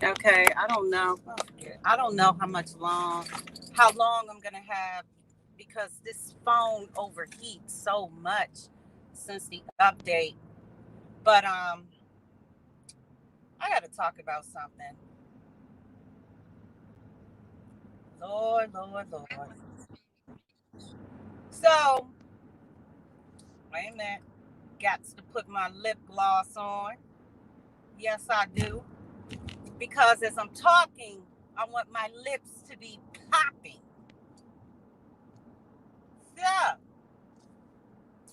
Okay, I don't know. I don't know how long I'm gonna have because this phone overheats so much since the update. But I got to talk about something. Lord, Lord, Lord. So, wait a minute. Got to put my lip gloss on. Yes, I do. Because as I'm talking, I want my lips to be popping. So,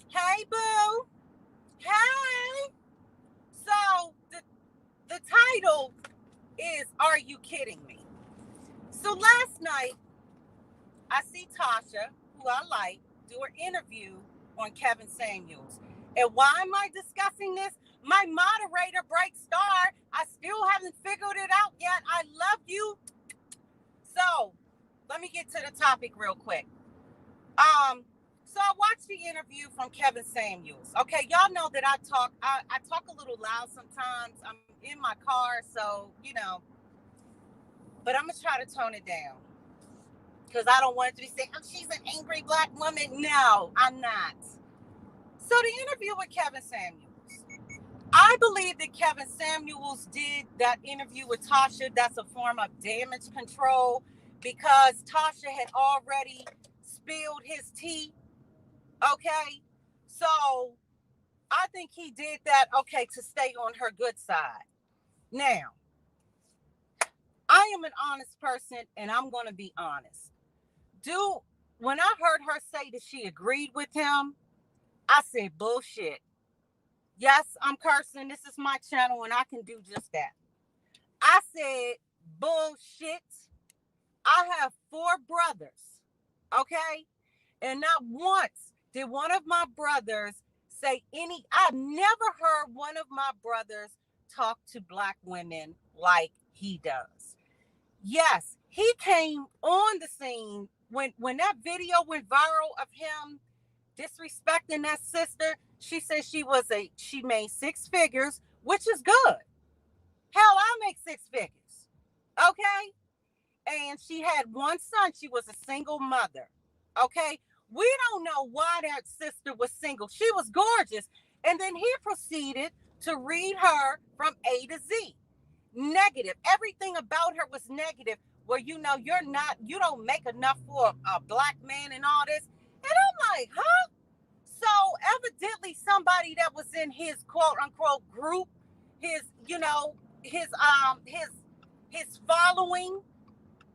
hey, boo. Hey. So, the title is Are You Kidding Me? So, last night, I see Tasha, who I like, do an interview on Kevin Samuels. And why am I discussing this? My moderator, Bright Star, I still haven't figured it out yet. I love you. So, let me get to the topic real quick. So I watched the interview from Kevin Samuels. Okay, y'all know that I talk a little loud sometimes. I'm in my car, so but I'm gonna try to tone it down. Because I don't want it to be saying, oh, she's an angry black woman. No, I'm not. So the interview with Kevin Samuels. I believe that Kevin Samuels did that interview with Tasha. That's a form of damage control because Tasha had already spilled his tea. Okay. So I think he did that, okay, to stay on her good side. Now, I am an honest person and I'm going to be honest. When I heard her say that she agreed with him, I said, bullshit. Yes, I'm cursing. This is my channel and I can do just that. I said, bullshit. I have four brothers, okay? And not once did one of my brothers I've never heard one of my brothers talk to black women like he does. Yes, he came on the scene when that video went viral of him disrespecting that sister. She said she made six figures, which is good. Hell, I make six figures. Okay? And she had one son. She was a single mother. Okay? We don't know why that sister was single. She was gorgeous. And then he proceeded to read her from A to Z. Negative. Everything about her was negative. Where you don't make enough for a black man and all this. And I'm like, huh? So evidently somebody that was in his quote unquote group, his, his his following.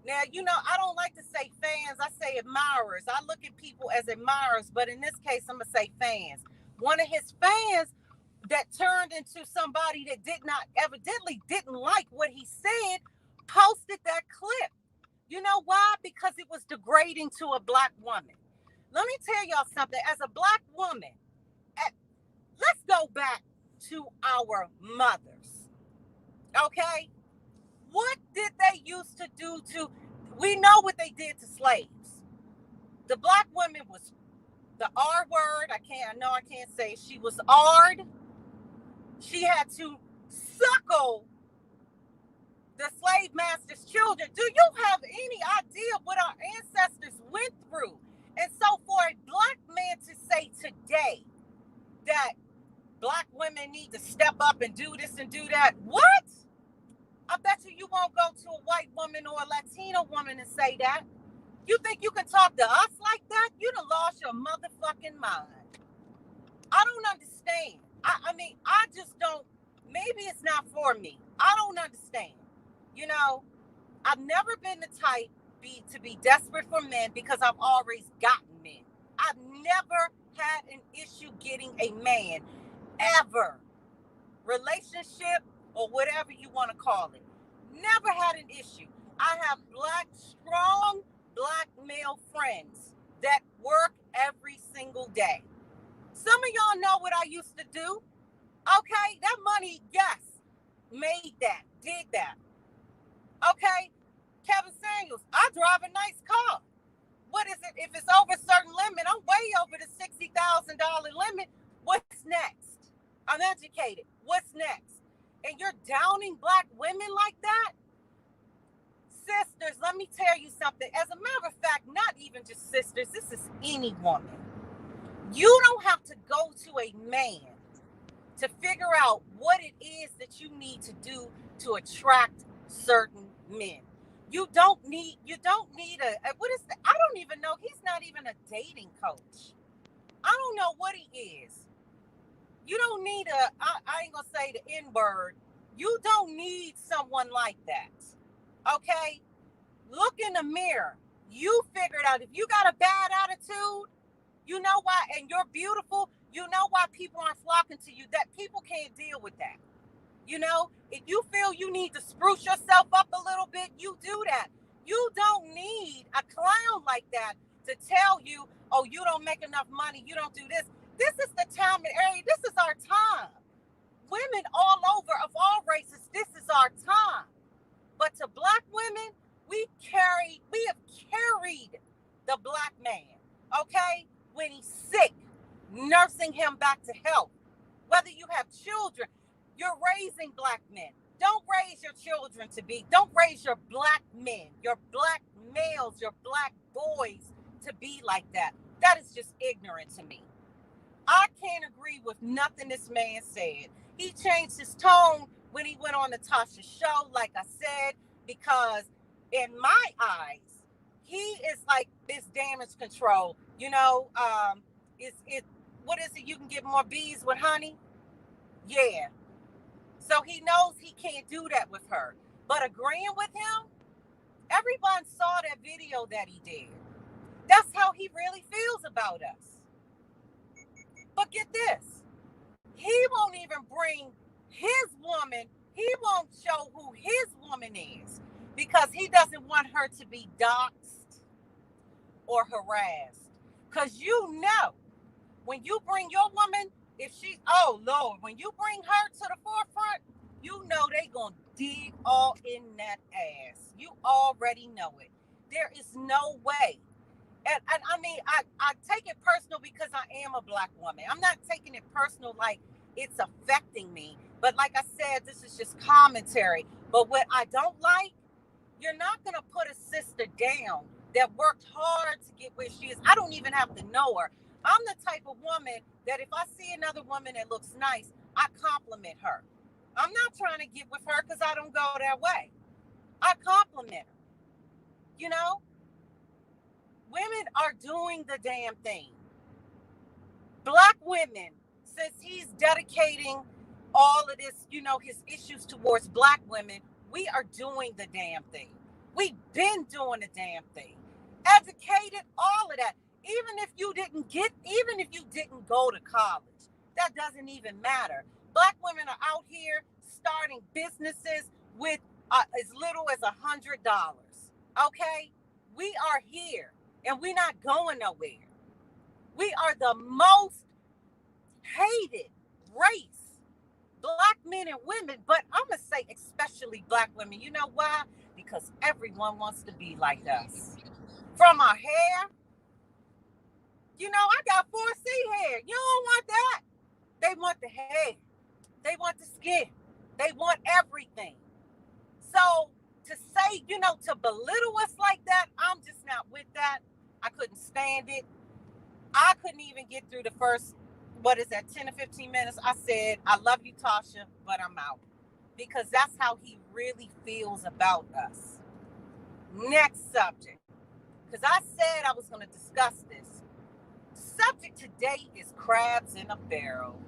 Now, I don't like to say fans, I say admirers. I look at people as admirers, but in this case, I'm gonna say fans. One of his fans that turned into somebody that evidently didn't like what he said, posted that clip. You know why? Because it was degrading to a black woman. Let me tell y'all something. As a black woman, let's go back to our mothers. Okay? What did they used to do to, we know what they did to slaves. The black woman was the R word. I can't say. She was R'd. She had to suckle the slave master's children. Do you have any idea what our ancestors went through? And so for a black man to say today that black women need to step up and do this and do that, what? I bet you won't go to a white woman or a Latino woman and say that. You think you can talk to us like that? You done lost your motherfucking mind. I don't understand. I just don't. Maybe it's not for me. I don't understand. You know, I've never been the type to be desperate for men because I've always gotten men. I've never had an issue getting a man, ever. Relationship or whatever you want to call it. Never had an issue. I have strong black male friends that work every single day. Some of y'all know what I used to do. Okay, that money, yes, made that, did that. Okay, Kevin Samuels, I drive a nice car. What is it? If it's over a certain limit, I'm way over the $60,000 limit. What's next? I'm educated. What's next? And you're downing black women like that? sisters, let me tell you something. As a matter of fact, not even just sisters, this is any woman. You don't have to go to a man to figure out what it is that you need to do to attract certain men. You don't need a what is the, I don't even know. He's not even a dating coach. I don't know what he is. You don't need I ain't gonna say the N-word. You don't need someone like that. Okay? Look in the mirror. You figure it out. If you got a bad attitude, you know why, and you're beautiful, you know why people aren't flocking to you. That people can't deal with that. You know, if you feel you need to spruce yourself up a little bit, you do that. You don't need a clown like that to tell you, oh, you don't make enough money, you don't do this. This is the time and area. This is our time. Women all over of all races, this is our time. But to black women, we have carried the black man, okay? When he's sick, nursing him back to health. Whether you have children, you're raising black men. Don't raise your children don't raise your black men, your black males, your black boys to be like that. That is just ignorant to me. I can't agree with nothing this man said. He changed his tone when he went on Natasha's show, like I said, because in my eyes, he is like this damage control. You know, what is it? You can get more bees with honey? Yeah. So he knows he can't do that with her. But agreeing with him, everyone saw that video that he did. That's how he really feels about us. But get this, he won't even bring his woman, he won't show who his woman is because he doesn't want her to be doxxed or harassed. Because you know, when you bring your woman, if she, oh Lord, when you bring her to the forefront, you know they gonna dig all in that ass. You already know it. There is no way. And I mean, I take it personal because I am a black woman. I'm not taking it personal like it's affecting me. But like I said, this is just commentary. But what I don't like, you're not going to put a sister down that worked hard to get where she is. I don't even have to know her. I'm the type of woman that if I see another woman that looks nice, I compliment her. I'm not trying to get with her because I don't go that way. I compliment her. You know? Women are doing the damn thing. Black women, since he's dedicating all of this, you know, his issues towards black women, we are doing the damn thing. We've been doing the damn thing. Educated, all of that. Even if you didn't go to college, that doesn't even matter. Black women are out here starting businesses with as little as $100. Okay? We are here. And we're not going nowhere. We are the most hated race, black men and women, but I'm going to say especially black women. You know why? Because everyone wants to be like us. From our hair, you know, I got 4C hair. You don't want that. They want the hair. They want the skin. They want everything. So to say, you know, to belittle us like that, I'm just not with that. I couldn't stand it. I couldn't even get through the first, 10 or 15 minutes. I said, I love you, Tasha, but I'm out. Because that's how he really feels about us. Next subject. Because I said I was going to discuss this. Subject today is crabs in a barrel.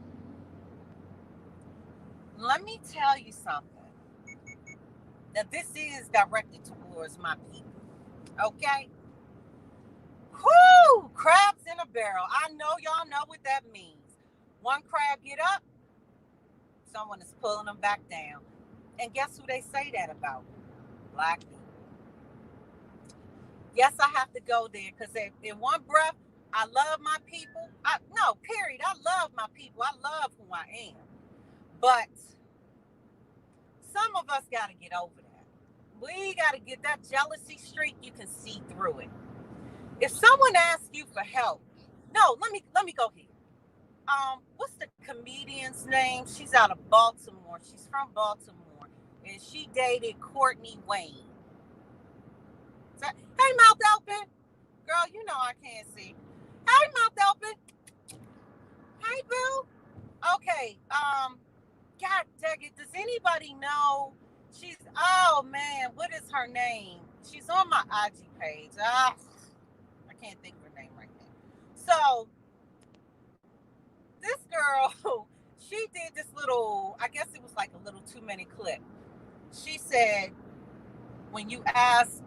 Let me tell you something. That this is directed towards my people. Okay? Whoo! Crabs in a barrel. I know y'all know what that means. One crab get up, someone is pulling them back down. And guess who they say that about? Black people. Yes, I have to go there because in one breath, I love my people. I love my people. I love who I am. But some of us got to get over that. We got to get that jealousy streak. You can see through it. If someone asks you for help, no, let me go here. What's the comedian's name? She's out of Baltimore. She's from Baltimore, and she dated Courtney Wayne. Hey, mouth open. Girl, you know I can't see. Hey, mouth open. Hey, boo. Okay. God dang it. Does anybody know? Oh man, what is her name? She's on my IG page. I can't think of her name right now. So, this girl, she did this little, I guess it was like a little 2-minute clip. She said, when you ask,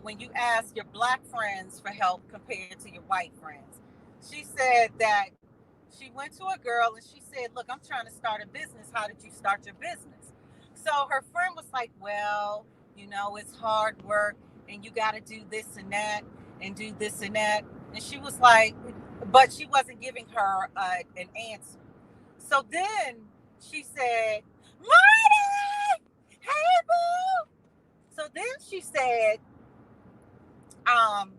when you ask your black friends for help compared to your white friends, she said that she went to a girl and she said, look, I'm trying to start a business. How did you start your business? So her friend was like, well, it's hard work and you got to do this and that and do this and that. And she was like, but she wasn't giving her an answer. So then she said, Marty, hey, boo. So then um,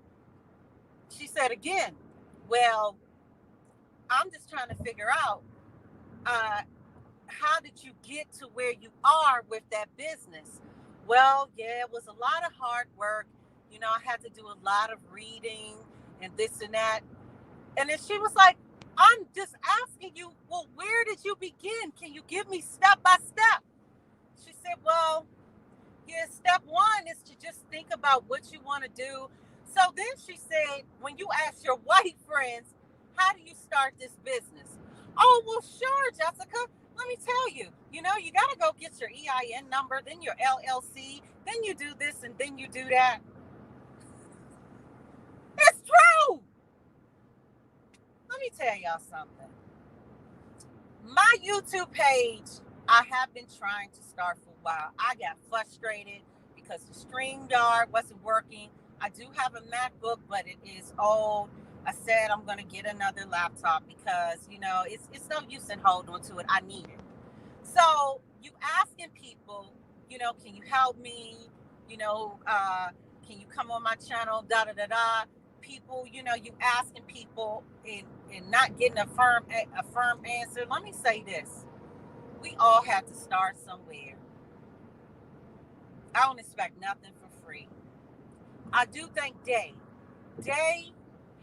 she said again, well, I'm just trying to figure out, how did you get to where you are with that business? Well, yeah, it was a lot of hard work. I had to do a lot of reading and this and that. And then she was like, I'm just asking you, well, where did you begin? Can you give me step by step? She said, well, yeah, step one is to just think about what you want to do. So then she said, when you ask your white friends, how do you start this business? Oh, well, sure, Jessica. Let me tell you, you got to go get your EIN number, then your LLC, then you do this and then you do that. It's true. Let me tell y'all something. My YouTube page, I have been trying to start for a while. I got frustrated because the StreamYard wasn't working. I do have a MacBook, but it is old. I said I'm going to get another laptop because, it's no use in holding on to it. I need it. So you asking people, can you help me? Can you come on my channel? Da da da da. People, you asking people and not getting a firm answer. Let me say this: we all have to start somewhere. I don't expect nothing for free. I do thank Day. Day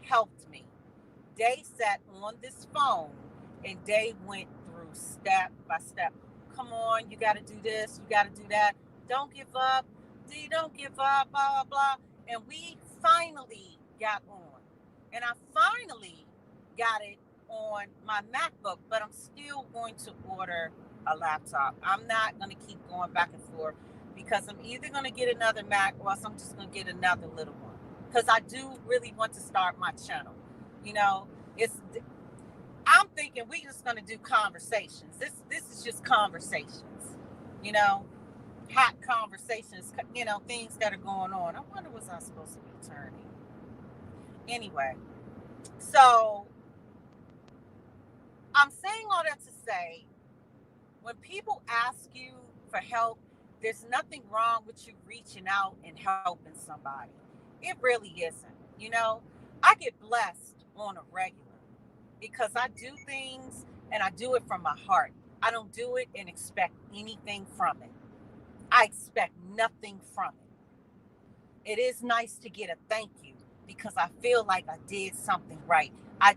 helped me. Day sat on this phone and Day went through step by step. Come on, you got to do this, you got to do that. Don't give up. D, don't give up, blah, blah, blah. And we finally got on. And I finally got it on my MacBook, but I'm still going to order a laptop. I'm not going to keep going back and forth because I'm either going to get another Mac or else I'm just going to get another little one. Because I do really want to start my channel. I'm thinking we're just going to do conversations. This is just conversations, hot conversations, things that are going on. I wonder, was I supposed to be turning? Anyway, so I'm saying all that to say, when people ask you for help, there's nothing wrong with you reaching out and helping somebody. It really isn't. I get blessed on a regular because I do things and I do it from my heart. I don't do it and expect anything from it. I expect nothing from it. It is nice to get a thank you because I feel like I did something right.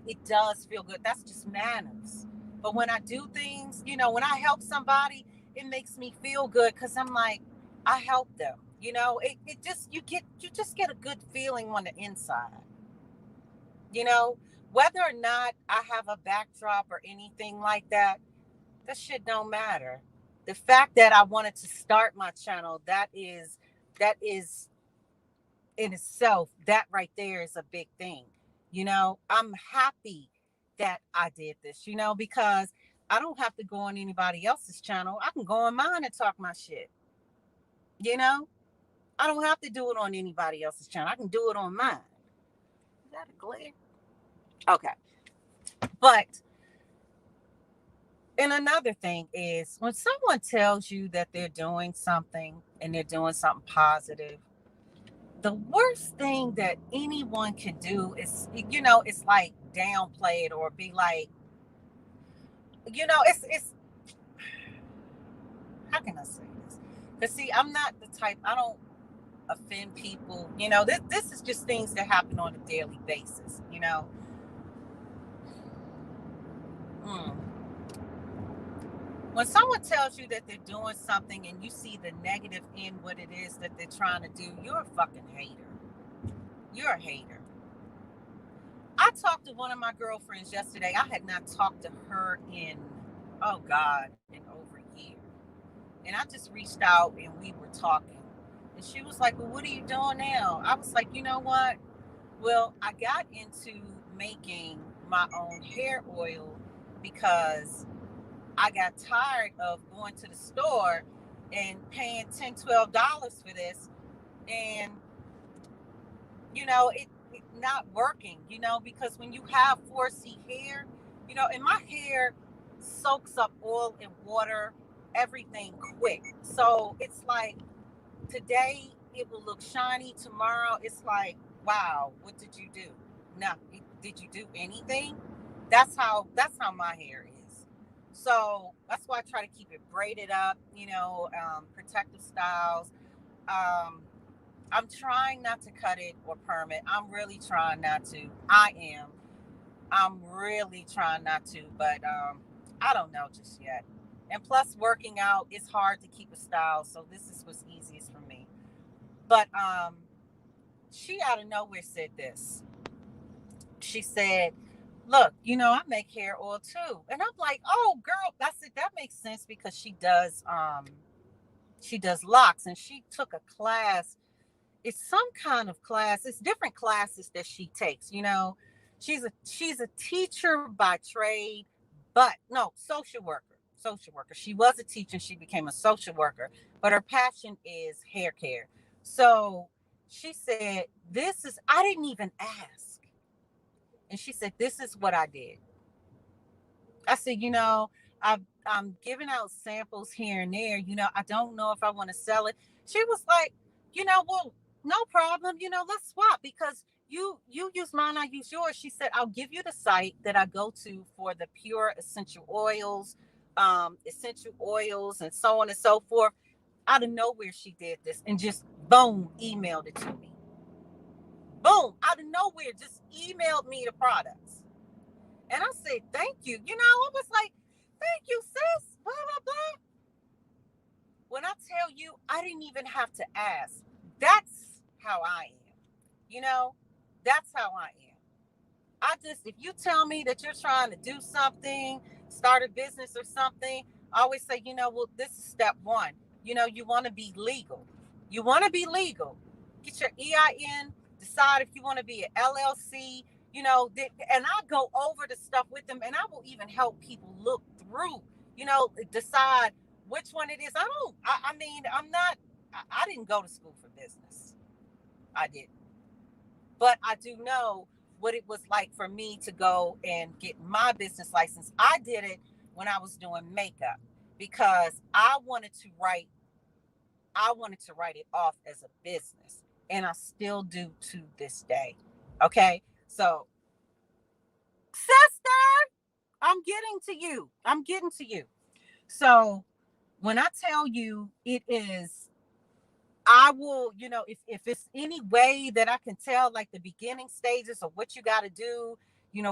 It does feel good. That's just manners. But when I do things, when I help somebody, it makes me feel good because I'm like, I helped them. It just you just get a good feeling on the inside. Whether or not I have a backdrop or anything like that shit don't matter. The fact that I wanted to start my channel, that is in itself, that right there is a big thing. I'm happy that I did this, because I don't have to go on anybody else's channel. I can go on mine and talk my shit. I don't have to do it on anybody else's channel. I can do it on mine. Is that a glare? Okay. But, and another thing is when someone tells you that they're doing something and they're doing something positive, the worst thing that anyone can do is, it's like downplay it or be like, it's, how can I say this? Because see, I'm not the type, I don't offend people. This is just things that happen on a daily basis. Mm. When someone tells you that they're doing something and you see the negative in what it is that they're trying to do, you're a fucking hater. You're a hater. I talked to one of my girlfriends yesterday. I had not talked to her in over a year. And I just reached out and we were talking. And she was like, well, what are you doing now? I was like, you know what? Well, I got into making my own hair oil because I got tired of going to the store and paying $10, $12 for this. And, it not working, because when you have 4C hair, and my hair soaks up oil and water, everything quick. So it's like today it will look shiny. Tomorrow it's like, wow, what did you do? Nothing. Did you do anything? That's how my hair is. So that's why I try to keep it braided up, protective styles. I'm trying not to cut it or perm it. I'm really trying not to. I'm really trying not to, but I don't know just yet. And plus, working out is hard to keep a style, so this is what's easiest for me. But she out of nowhere said this. She said, "Look, I make hair oil too," and I'm like, "Oh, girl, that's it. That makes sense because she does locks, and she took a class. It's some kind of class. It's different classes that she takes. She's a teacher by trade, but no, social worker. Social worker. She was a teacher. She became a social worker, but her passion is hair care. So she said, "This is." I didn't even ask, and she said, "This is what I did." I said, I'm giving out samples here and there. I don't know if I want to sell it. She was like, well, no problem. Let's swap because you use mine, I use yours. She said, I'll give you the site that I go to for the pure essential oils and so on and so forth. Out of nowhere, she did this and just boom, emailed it to me. Boom, out of nowhere, just emailed me the products. And I said, thank you. I was like, thank you, sis. Blah, blah, blah. When I tell you, I didn't even have to ask. That's how I am. That's how I am. If you tell me that you're trying to do something, start a business or something, I always say, well, this is step one. You want to be legal. You want to be legal. Get your EIN, decide if you want to be an LLC, and I go over the stuff with them and I will even help people look through, decide which one it is. I didn't go to school for business. I didn't. But I do know what it was like for me to go and get my business license. I did it when I was doing makeup because I wanted to write it off as a business, and I still do to this day. Okay? So, sister, I'm getting to you. So, when I tell you it is, I will, if it's any way that I can tell, like the beginning stages of what you got to do,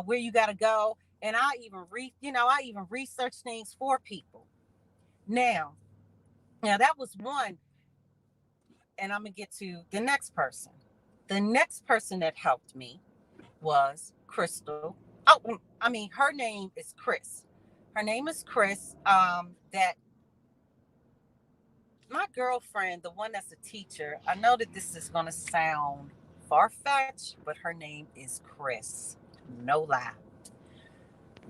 where you got to go. And I even research things for people. Now that was one. And I'm going to get to the next person. The next person that helped me was Crystal. Oh, her name is Chris. Her name is Chris. That my girlfriend, the one that's a teacher, I know that this is going to sound far-fetched, but her name is Chris. No lie.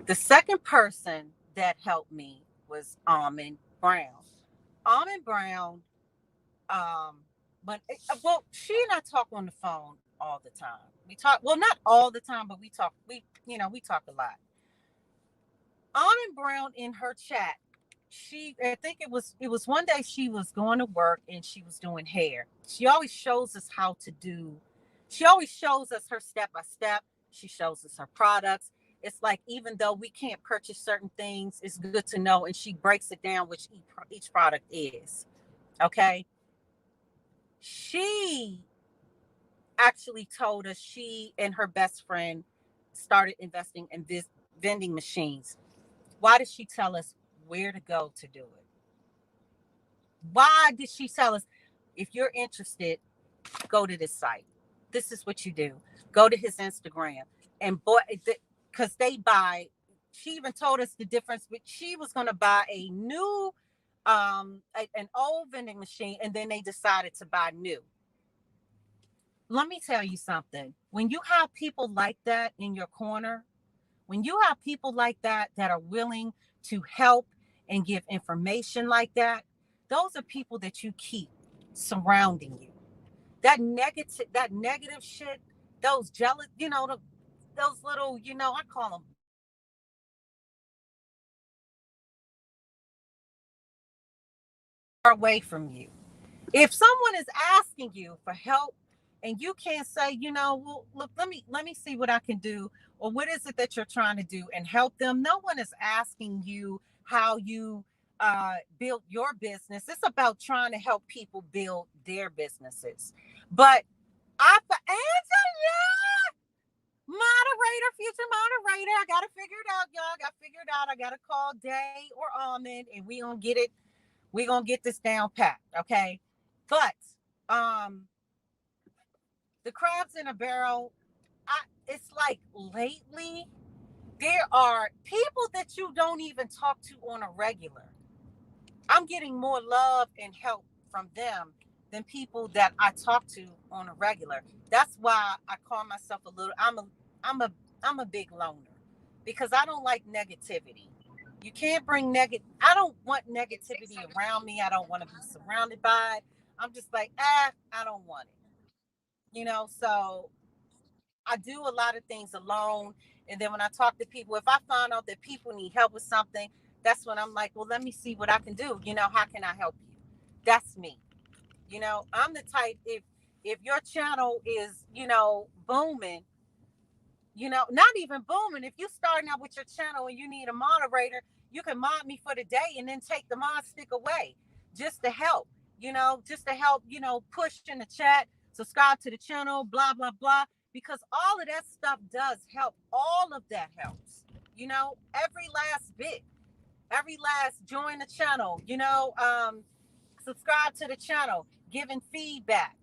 The second person that helped me was Almond Brown. Almond Brown, she and I talk on the phone all the time. We talk, well, not all the time, but we talk a lot. Almond Brown in her chat, I think it was one day she was going to work and she was doing hair. She always shows us her step by step. She shows us her products. It's like, even though we can't purchase certain things, it's good to know. And she breaks it down, which each product is. Okay. She actually told us she and her best friend started investing in this vending machines. Why did she tell us where to go to do it? Why did she tell us, if you're interested, go to this site? This is what you do. Go to his Instagram. And boy, because they buy, she even told us the difference, but she was going to buy a new, an old vending machine, and then they decided to buy new. Let me tell you something. When you have people like that in your corner, when you have people like that are willing to help and give information like that, those are people that you keep surrounding you. That negative shit, those jealous, those little, I call them far away from you. If someone is asking you for help and you can't say, well, look, let me see what I can do, or what is it that you're trying to do, and help them. No one is asking you how you build your business. It's about trying to help people build their businesses. But Angela, moderator, future moderator, I gotta figure it out, y'all. Got figured out. I gotta call Day or Almond, and we gonna get it. We gonna get this down pat, okay? But um, the crabs in a barrel. It's like lately there are people that you don't even talk to on a regular. I'm getting more love and help from them than people that I talk to on a regular. That's why I call myself a little. I'm a I'm a big loner because I don't like negativity. You can't bring I don't want negativity around me. I don't want to be surrounded by it. I'm just like, I don't want it. So I do a lot of things alone. And then when I talk to people, if I find out that people need help with something, that's when I'm like, well, let me see what I can do. How can I help you? That's me. I'm the type, if your channel is, booming, not even booming. If you starting out with your channel and you need a moderator, you can mod me for the day and then take the mod stick away just to help, push in the chat, subscribe to the channel, blah, blah, blah. Because all of that stuff does help. All of that helps, every last bit, every last join the channel, subscribe to the channel, giving feedback,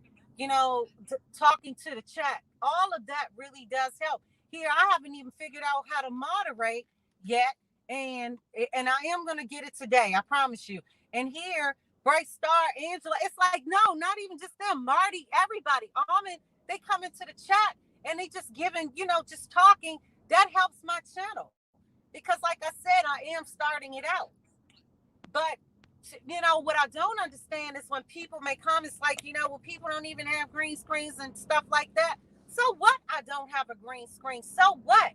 talking to the chat. All of that really does help. Here, I haven't even figured out how to moderate yet, and I am gonna get it today. I promise you. And here, Bright Star, Angela, it's like no, not even just them. Marty, everybody, Almond, they come into the chat and they just giving, just talking. That helps my channel because, like I said, I am starting it out. But what I don't understand is when people make comments like, well, people don't even have green screens and stuff like that. So what? I don't have a green screen. So what?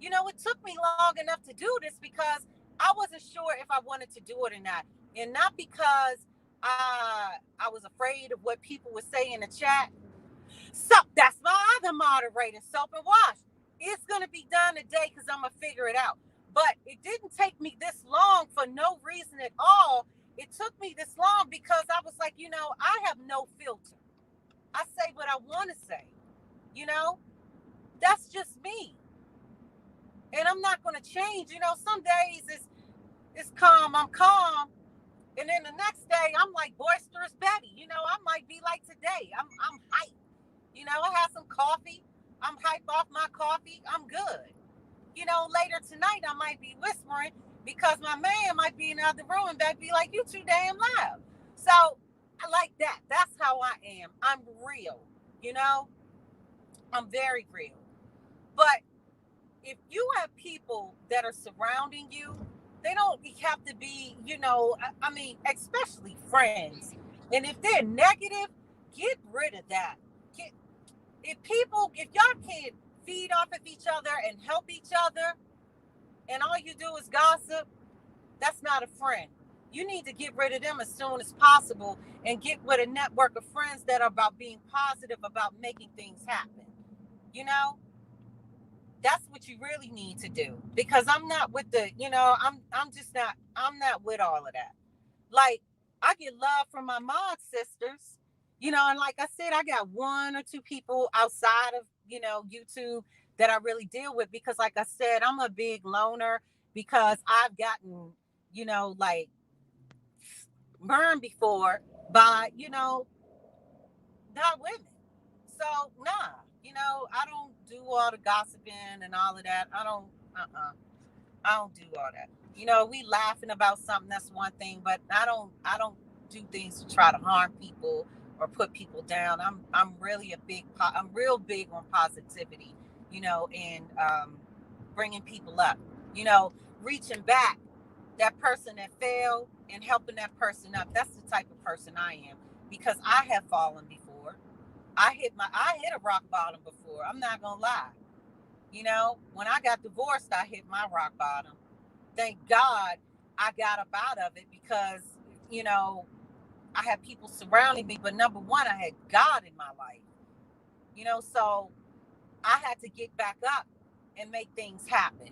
It took me long enough to do this because I wasn't sure if I wanted to do it or not. And not because I was afraid of what people would say in the chat. So that's my other moderator, Soap and Wash. It's going to be done today because I'm going to figure it out. But it didn't take me this long for no reason at all. It took me this long because I was like, I have no filter. I say what I want to say. That's just me. And I'm not going to change. Some days it's calm. I'm calm. And then the next day, I'm like boisterous Betty. I might be like today. I'm hyped. I have some coffee. I'm hyped off my coffee. I'm good. Later tonight I might be whispering because my man might be in the other room and that be like, you too damn loud. So I like that. That's how I am. I'm real. You know, I'm very real. But if you have people that are surrounding you, they don't have to be, I mean, especially friends. And if they're negative, get rid of that. If y'all can't feed off of each other and help each other, and all you do is gossip, that's not a friend. You need to get rid of them as soon as possible and get with a network of friends that are about being positive about making things happen. You know, that's what you really need to do. Because I'm not with I'm not with all of that. Like, I get love from my mod sisters, And like I said, I got one or two people outside of, YouTube that I really deal with because, like I said, I'm a big loner because I've gotten, like burned before by, not women. So, nah, I don't do all the gossiping and all of that. I don't do all that. We laughing about something, that's one thing, but I don't do things to try to harm people or put people down. I'm really I'm real big on positivity, and bringing people up. You know, Reaching back that person that failed and helping that person up. That's the type of person I am because I have fallen before. I hit a rock bottom before. I'm not gonna lie. When I got divorced, I hit my rock bottom. Thank God I got up out of it because, you know, I had people surrounding me, but number one, I had God in my life, so I had to get back up and make things happen.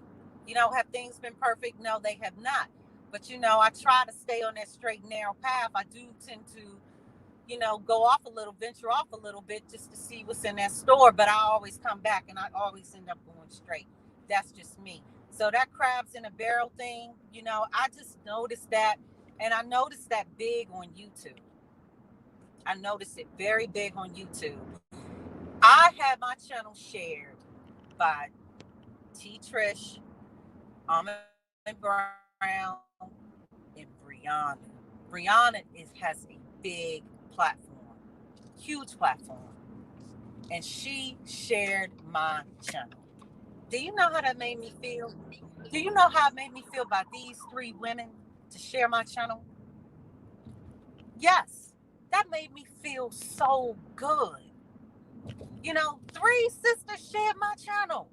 Have things been perfect? No, they have not. But, I try to stay on that straight and narrow path. I do tend to, go off a little, venture off a little bit just to see what's in that store. But I always come back and I always end up going straight. That's just me. So that crabs in a barrel thing, I just noticed that. And I noticed that big on YouTube. I noticed it very big on YouTube. I had my channel shared by T. Trish, Almond Brown, and Brianna. Brianna has a big platform, huge platform, and she shared my channel. Do you know how that made me feel? Do you know how it made me feel by these three women to share my channel? Yes, that made me feel so good. Three sisters shared my channel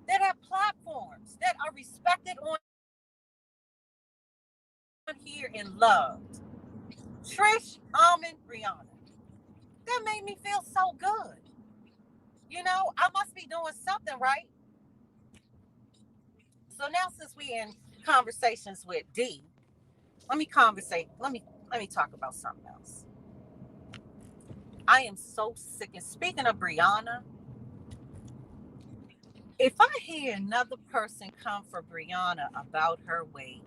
that have platforms that are respected on here and loved. Trish, Almond, Brianna. That made me feel so good. I must be doing something right. So now since we in conversations with D, let me talk about something else. I am so sick. And speaking of Brianna, if I hear another person come for Brianna about her weight,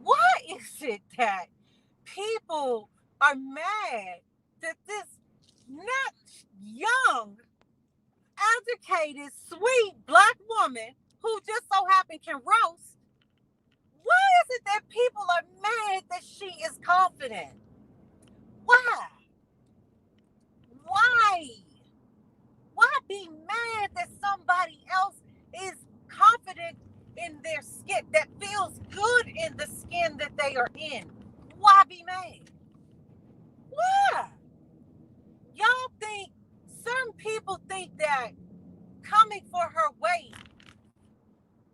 why is it that people are mad that this not young, educated, sweet black woman who just so happened can roast? Why is it that people are mad that she is confident? Why? Why? Why be mad that somebody else is confident in their skin, that feels good in the skin that they are in? Why be mad? Why? Y'all think, certain people think that coming for her weight,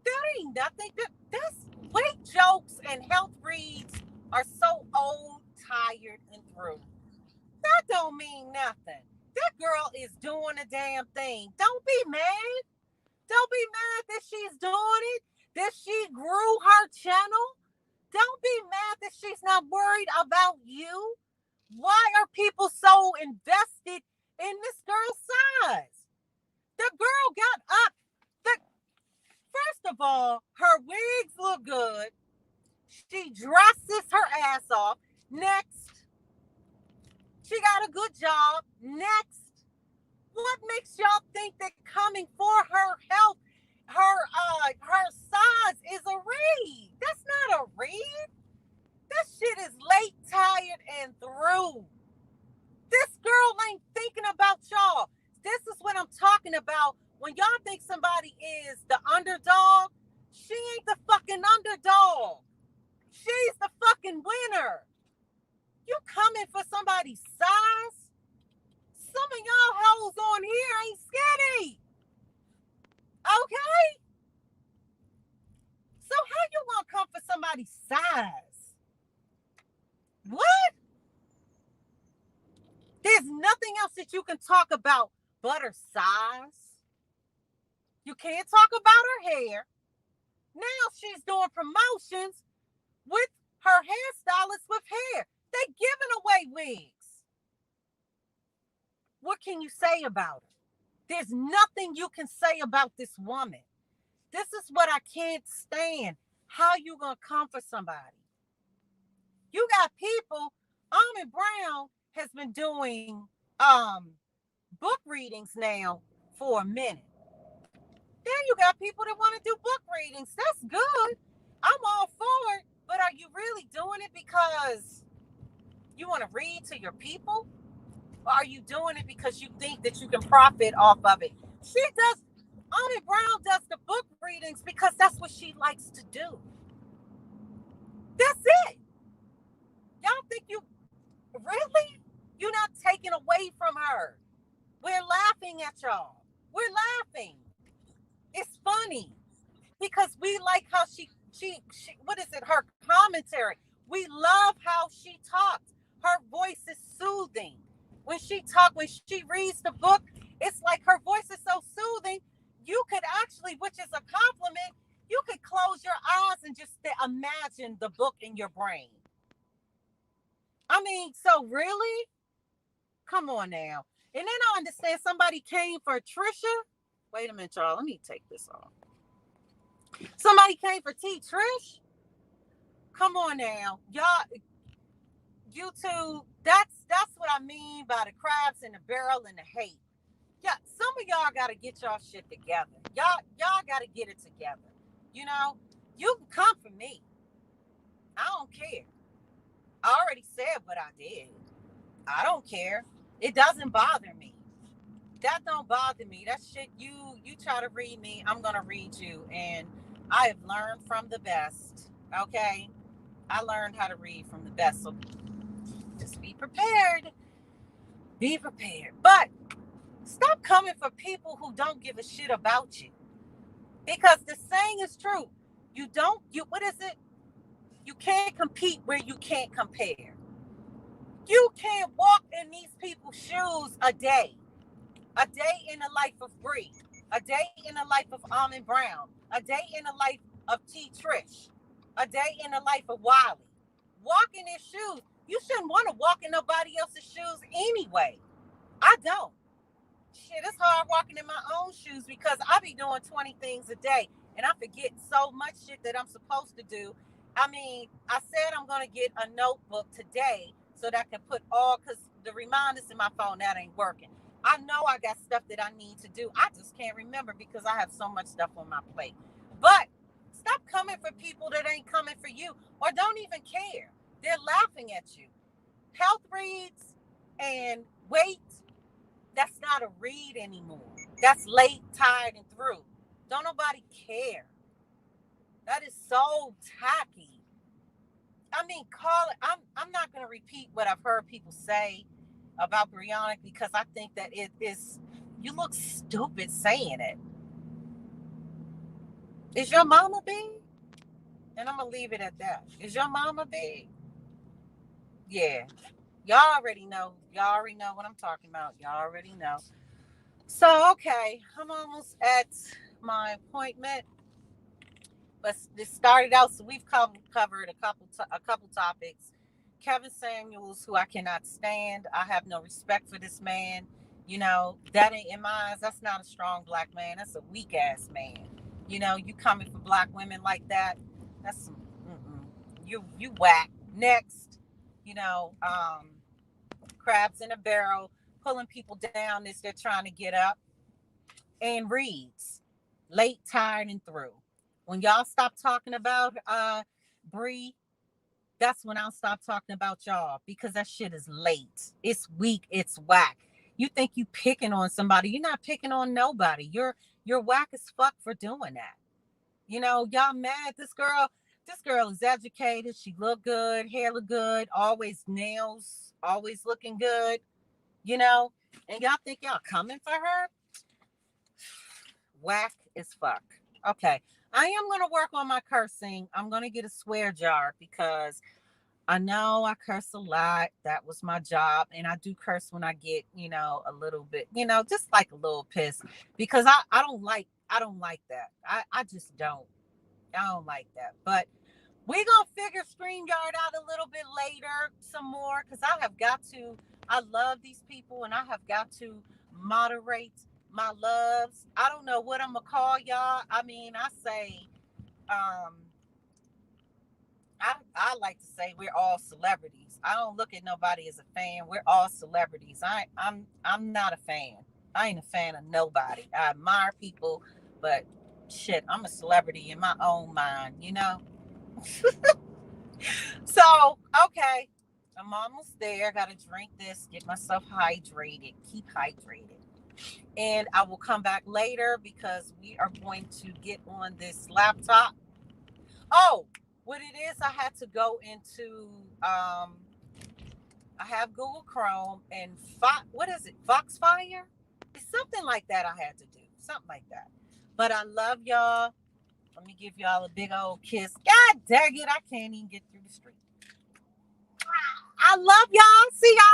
that ain't nothing. That's weight jokes and health reads are so old, tired, and through. That don't mean nothing. That girl is doing a damn thing. Don't be mad. Don't be mad that she's doing it, that she grew her channel. Don't be mad that she's not worried about you. Why are people so invested in this girl's size? The girl got up. The, First of all, her wigs look good. She dresses her ass off. Next, she got a good job. Next, what makes y'all think that coming for her health, her size is a read? That's not a read. That shit is late, tired, and through. This girl ain't thinking about y'all. This is what I'm talking about. When y'all think somebody is the underdog, she ain't the fucking underdog. She's the fucking winner. You coming for somebody's size? Some of y'all hoes on here ain't skinny. Okay? So how you gonna come for somebody's size? What? There's nothing else that you can talk about but her size. You can't talk about her hair. Now she's doing promotions with her hairstylist with hair. They giving away wigs. What can you say about her? There's nothing you can say about this woman. This is what I can't stand. How you gonna come for somebody? You got people. Almond Brown has been doing book readings now for a minute. Then you got people that want to do book readings. That's good. I'm all for it. But are you really doing it because you want to read to your people? Or are you doing it because you think that you can profit off of it? Almond Brown does the book readings because that's what she likes to do. That's it. Y'all think really? You're not taking away from her. We're laughing at y'all. We're laughing. It's funny because we like how she what is it? Her commentary. We love how she talks. Her voice is soothing. When she reads the book, it's like her voice is so soothing. You could actually, which is a compliment, you could close your eyes and just imagine the book in your brain. I mean, so really? Come on now. And then I understand somebody came for Trisha. Wait a minute, y'all. Let me take this off. Somebody came for T Trish. Come on now. Y'all, YouTube, that's what I mean by the crabs in the barrel and the hate. Yeah, some of y'all gotta get y'all shit together. Y'all gotta get it together. You know, you can come for me. I don't care. I already said what I did. I don't care. It doesn't bother me. That don't bother me. That shit, you try to read me, I'm gonna read you. And I have learned from the best. Okay? I learned how to read from the best. So just be prepared. Be prepared. But stop coming for people who don't give a shit about you. Because the saying is true. What is it? You can't compete where you can't compare. You can't walk in these people's shoes a day. A day in the life of Bree. A day in the life of Almond Brown. A day in the life of T Trish. A day in the life of Wiley. Walk in their shoes. You shouldn't want to walk in nobody else's shoes anyway. I don't. Shit, it's hard walking in my own shoes because I be doing 20 things a day and I forget so much shit that I'm supposed to do. I mean, I said I'm going to get a notebook today so that I can put because the reminders in my phone, that ain't working. I know I got stuff that I need to do. I just can't remember because I have so much stuff on my plate. But stop coming for people that ain't coming for you or don't even care. They're laughing at you. Health reads and weight, that's not a read anymore. That's late, tired, and through. Don't nobody care. That is so tacky. I mean, call it. I'm not going to repeat what I've heard people say about Brianna because I think that it is. You look stupid saying it. Is your mama big? And I'm gonna leave it at that. Is your mama big? Yeah. Y'all already know. Y'all already know what I'm talking about. Y'all already know. So, okay, I'm almost at my appointment. But this started out, so we've covered a couple topics. Kevin Samuels, who I cannot stand. I have no respect for this man. You know, that ain't in my eyes. That's not a strong black man. That's a weak ass man. You know, you coming for black women like that. That's some, you whack. Next, you know, crabs in a barrel, pulling people down as they're trying to get up. And reads, late, tired, and through. When y'all stop talking about Bree, that's when I'll stop talking about y'all because that shit is late. It's weak. It's whack. You think you picking on somebody? You're not picking on nobody. You're whack as fuck for doing that. You know, y'all mad. This girl is educated. She look good. Hair look good. Always nails. Always looking good. You know, and y'all think y'all coming for her? Whack as fuck. Okay. I am going to work on my cursing. I'm going to get a swear jar because I know I curse a lot. That was my job. And I do curse when I get, a little bit, just like a little pissed because I don't like that. I just don't. I don't like that. But we're going to figure StreamYard out a little bit later some more because I love these people, and I have got to moderate my loves. I don't know what I'm gonna call y'all. I mean, I say, um, I like to say we're all celebrities. I don't look at nobody as a fan. We're all celebrities. I'm not a fan. I ain't a fan of nobody. I admire people, but shit, I'm a celebrity in my own mind, you know? So, okay. I'm almost there. Gotta drink this, get myself hydrated, keep hydrated. And I will come back later because we are going to get on this laptop. Oh, what it is, I had to go into I have Google Chrome and what is it? Foxfire? It's something like that I had to do. Something like that. But I love y'all. Let me give y'all a big old kiss. God dang it, I can't even get through the street. I love y'all. See y'all